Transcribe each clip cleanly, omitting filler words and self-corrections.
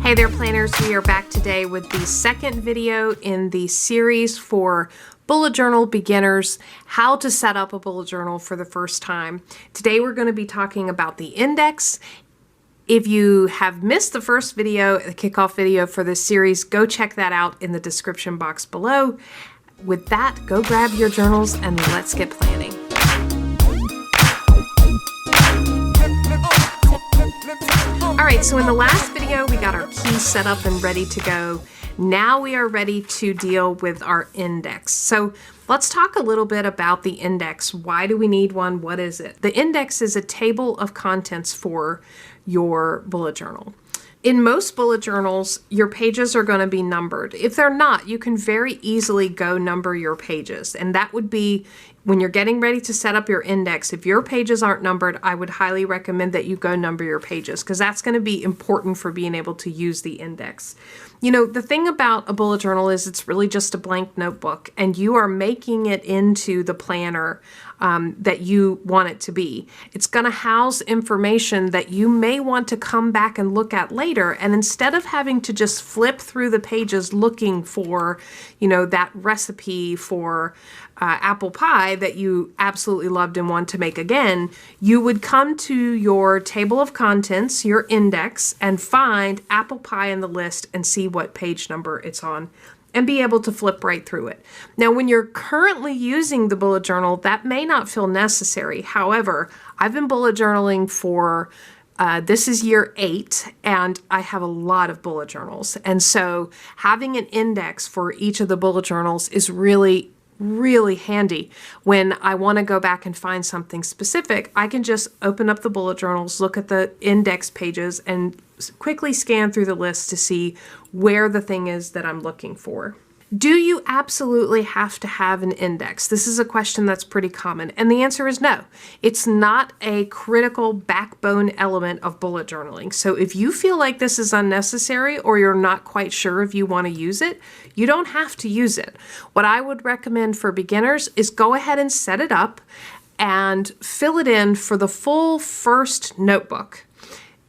Hey there planners, we are back today with the second video in the series for bullet journal beginners, how to set up a bullet journal for the first time. Today we're going to be talking about the index. If you have missed the first video, the kickoff video for this series, go check that out in the description box below. With that, go grab your journals and let's get planning. Alright, so in the last video we got our keys set up and ready to go. Now we are ready to deal with our index. So let's talk a little bit about the index. Why do we need one? What is it? The index is a table of contents for your bullet journal. In most bullet journals, your pages are going to be numbered. If they're not, you can very easily go number your pages. And that would be when you're getting ready to set up your index. If your pages aren't numbered, I would highly recommend that you go number your pages because that's going to be important for being able to use the index. You know, the thing about a bullet journal is it's really just a blank notebook and you are making it into the planner that you want it to be. It's going to house information that you may want to come back and look at later. And instead of having to just flip through the pages looking for, you know, that recipe for apple pie that you absolutely loved and want to make again, you would come to your table of contents, your index, and find apple pie in the list and see what page number it's on and be able to flip right through it. Now, when you're currently using the bullet journal, that may not feel necessary. However, I've been bullet journaling for this is year 8, and I have a lot of bullet journals. And so having an index for each of the bullet journals is really handy. When I want to go back and find something specific, I can just open up the bullet journals, look at the index pages, and quickly scan through the list to see where the thing is that I'm looking for. Do you absolutely have to have an index? This is a question that's pretty common, and the answer is no. It's not a critical backbone element of bullet journaling. So if you feel like this is unnecessary or you're not quite sure if you want to use it, you don't have to use it. What I would recommend for beginners is go ahead and set it up and fill it in for the full first notebook.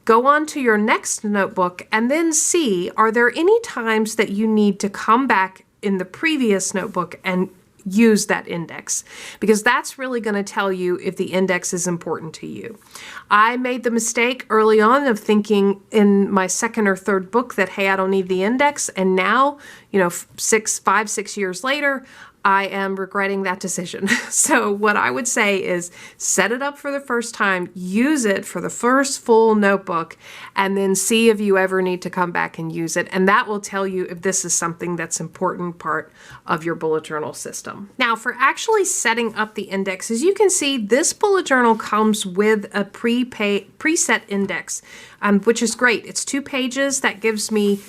Go on to your next notebook and then see, are there any times that you need to come back in the previous notebook and use that index? Because that's really going to tell you if the index is important to you. I made the mistake early on of thinking in my second or third book that, hey, I don't need the index. And now, you know, 5, 6 years later, I am regretting that decision. So what I would say is set it up for the first time, use it for the first full notebook, and then see if you ever need to come back and use it. And that will tell you if this is something that's an important part of your bullet journal system. Now, for actually setting up the index, as you can see, this bullet journal comes with a preset index, which is great. It's 2 pages. That gives me,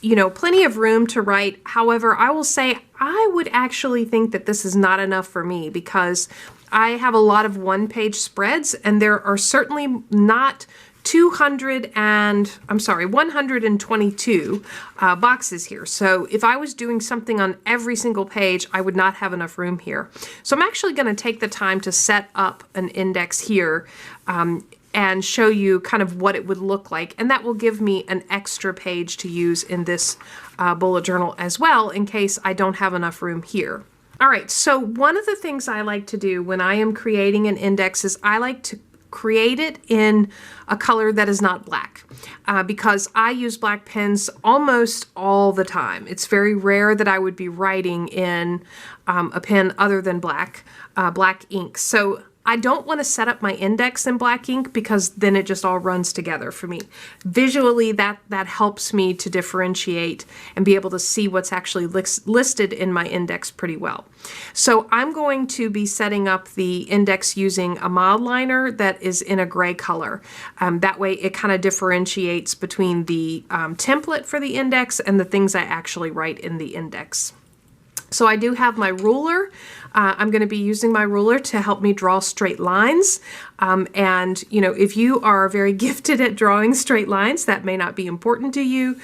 you know, plenty of room to write. However, I will say I would actually think that this is not enough for me because I have a lot of one-page spreads and there are certainly not 122 boxes here. So if I was doing something on every single page, I would not have enough room here. So I'm actually going to take the time to set up an index here and show you kind of what it would look like. And that will give me an extra page to use in this bullet journal as well in case I don't have enough room here. All right, so one of the things I like to do when I am creating an index is I like to create it in a color that is not black because I use black pens almost all the time. It's very rare that I would be writing in a pen other than black ink. So I don't want to set up my index in black ink because then it just all runs together for me. Visually, that helps me to differentiate and be able to see what's actually listed in my index pretty well. So I'm going to be setting up the index using a mild liner that is in a gray color. That way it kind of differentiates between the template for the index and the things I actually write in the index. So I do have my ruler I'm going to be using my ruler to help me draw straight lines. And, you know, if you are very gifted at drawing straight lines, that may not be important to you.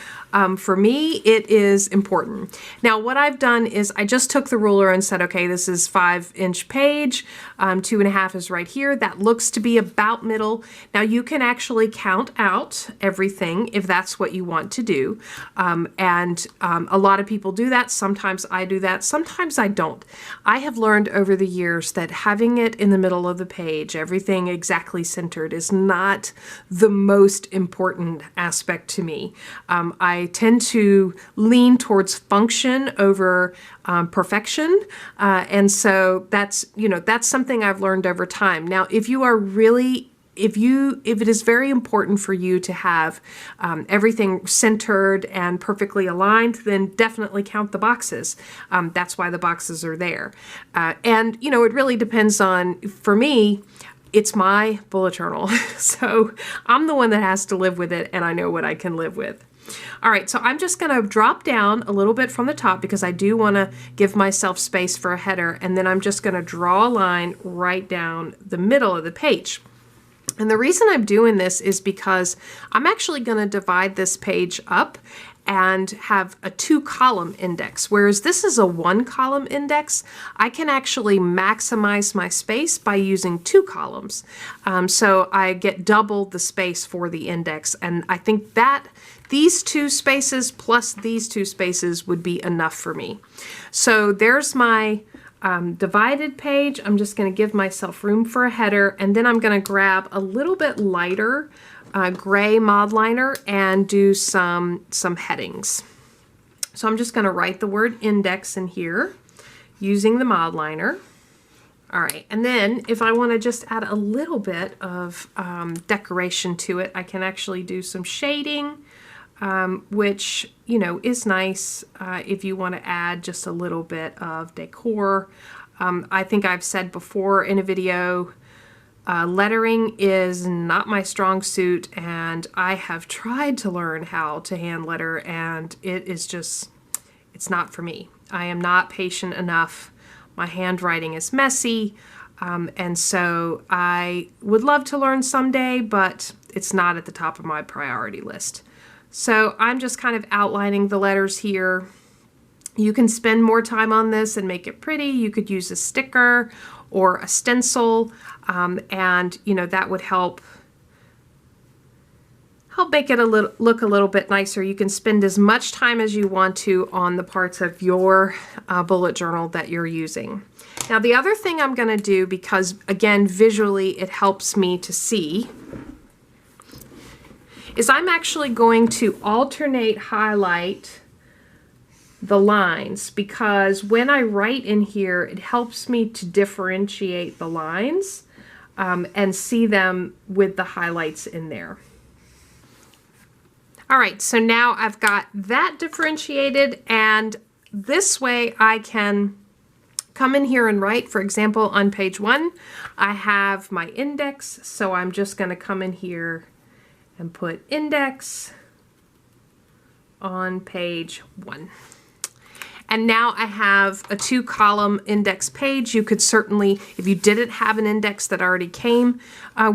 For me, it is important. Now, what I've done is I just took the ruler and said, okay, this is 5-inch page, 2.5 is right here. That looks to be about middle. Now, you can actually count out everything if that's what you want to do. A lot of people do that. Sometimes I do that. Sometimes I don't. I have learned over the years that having it in the middle of the page, everything exactly centered, is not the most important aspect to me. I tend to lean towards function over perfection, and so that's something I've learned over time. Now, if it is very important for you to have everything centered and perfectly aligned, then definitely count the boxes. That's why the boxes are there. And you know, it really depends on, for me, it's my bullet journal. So I'm the one that has to live with it, and I know what I can live with. All right, so I'm just going to drop down a little bit from the top because I do want to give myself space for a header, and then I'm just going to draw a line right down the middle of the page. And the reason I'm doing this is because I'm actually going to divide this page up and have a 2-column index, whereas this is a 1-column index. I can actually maximize my space by using 2 columns. So I get double the space for the index, and I think that these 2 spaces plus these 2 spaces would be enough for me. So there's my divided page. I'm just going to give myself room for a header, and then I'm going to grab a little bit lighter gray mod liner and do some headings. So I'm just going to write the word index in here using the mod liner. All right, and then if I want to just add a little bit of decoration to it, I can actually do some shading, which, you know, is nice if you want to add just a little bit of decor. I think I've said before in a video, lettering is not my strong suit, and I have tried to learn how to hand letter, and it's not for me. I am not patient enough. My handwriting is messy, and so I would love to learn someday, but it's not at the top of my priority list. So I'm just kind of outlining the letters here. You can spend more time on this and make it pretty. You could use a sticker or a stencil, and you know, that would help make it look a little bit nicer. You can spend as much time as you want to on the parts of your bullet journal that you're using. Now, the other thing I'm going to do, because again, visually it helps me to see, is I'm actually going to alternate highlight the lines, because when I write in here, it helps me to differentiate the lines and see them with the highlights in there. All right, so now I've got that differentiated, and this way I can come in here and write. For example, on page 1, I have my index, so I'm just going to come in here and put index on page 1. And now I have a 2-column index page. You could certainly, if you didn't have an index that already came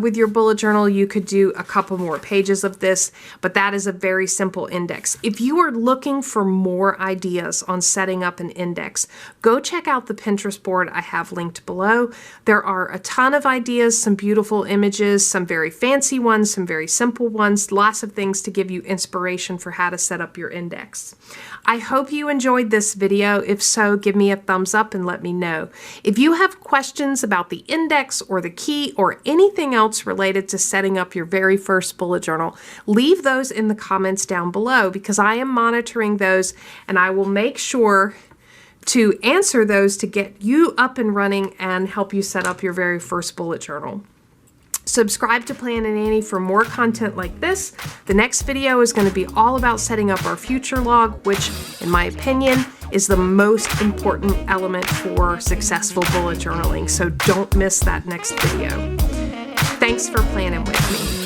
with your bullet journal, you could do a couple more pages of this, but that is a very simple index. If you are looking for more ideas on setting up an index, go check out the Pinterest board I have linked below. There are a ton of ideas, some beautiful images, some very fancy ones, some very simple ones, lots of things to give you inspiration for how to set up your index. I hope you enjoyed this video. If so, give me a thumbs up and let me know. If you have questions about the index or the key or anything else related to setting up your very first bullet journal, leave those in the comments down below, because I am monitoring those and I will make sure to answer those to get you up and running and help you set up your very first bullet journal. Subscribe to Planning Annie for more content like this. The next video is going to be all about setting up our future log, which, in my opinion, is the most important element for successful bullet journaling. So don't miss that next video. Thanks for planning with me.